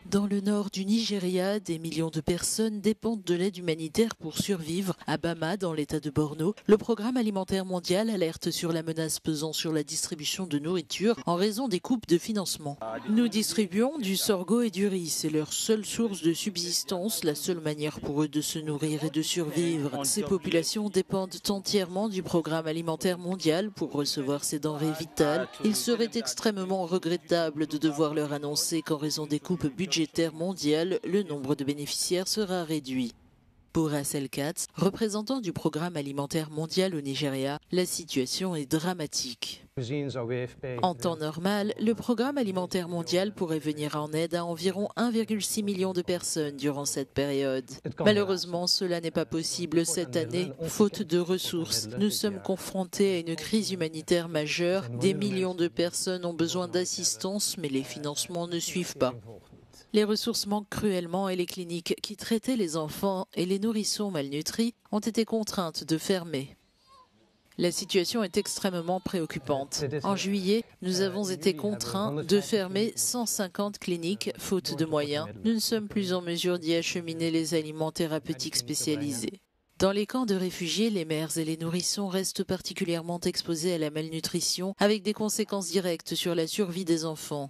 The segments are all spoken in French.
Dans le nord du Nigeria, des millions de personnes dépendent de l'aide humanitaire pour survivre. À Bama, dans l'état de Borno, le programme alimentaire mondial alerte sur la menace pesant sur la distribution de nourriture en raison des coupes de financement. Nous distribuons du sorgho et du riz, c'est leur seule source de subsistance, la seule manière pour eux de se nourrir et de survivre. Ces populations dépendent entièrement du programme alimentaire mondial pour recevoir ces denrées vitales. Il serait extrêmement regrettable de devoir leur annoncer qu'en raison des coupes budgétaires mondiales, le nombre de bénéficiaires sera réduit. Pour Russell Katz, représentant du programme alimentaire mondial au Nigeria, la situation est dramatique. En temps normal, le programme alimentaire mondial pourrait venir en aide à environ 1,6 million de personnes durant cette période. Malheureusement, cela n'est pas possible cette année, faute de ressources. Nous sommes confrontés à une crise humanitaire majeure. Des millions de personnes ont besoin d'assistance, mais les financements ne suivent pas. Les ressources manquent cruellement et les cliniques qui traitaient les enfants et les nourrissons malnutris ont été contraintes de fermer. La situation est extrêmement préoccupante. En juillet, nous avons été contraints de fermer 150 cliniques faute de moyens. Nous ne sommes plus en mesure d'y acheminer les aliments thérapeutiques spécialisés. Dans les camps de réfugiés, les mères et les nourrissons restent particulièrement exposés à la malnutrition avec des conséquences directes sur la survie des enfants.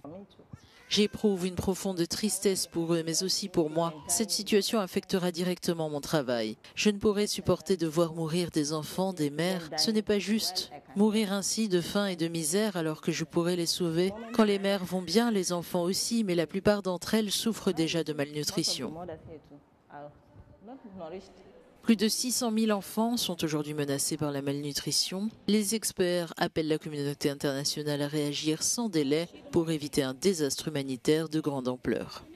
J'éprouve une profonde tristesse pour eux, mais aussi pour moi. Cette situation affectera directement mon travail. Je ne pourrai supporter de voir mourir des enfants, des mères. Ce n'est pas juste. Mourir ainsi de faim et de misère alors que je pourrais les sauver. Quand les mères vont bien, les enfants aussi, mais la plupart d'entre elles souffrent déjà de malnutrition. Plus de 600 000 enfants sont aujourd'hui menacés par la malnutrition. Les experts appellent la communauté internationale à réagir sans délai pour éviter un désastre humanitaire de grande ampleur.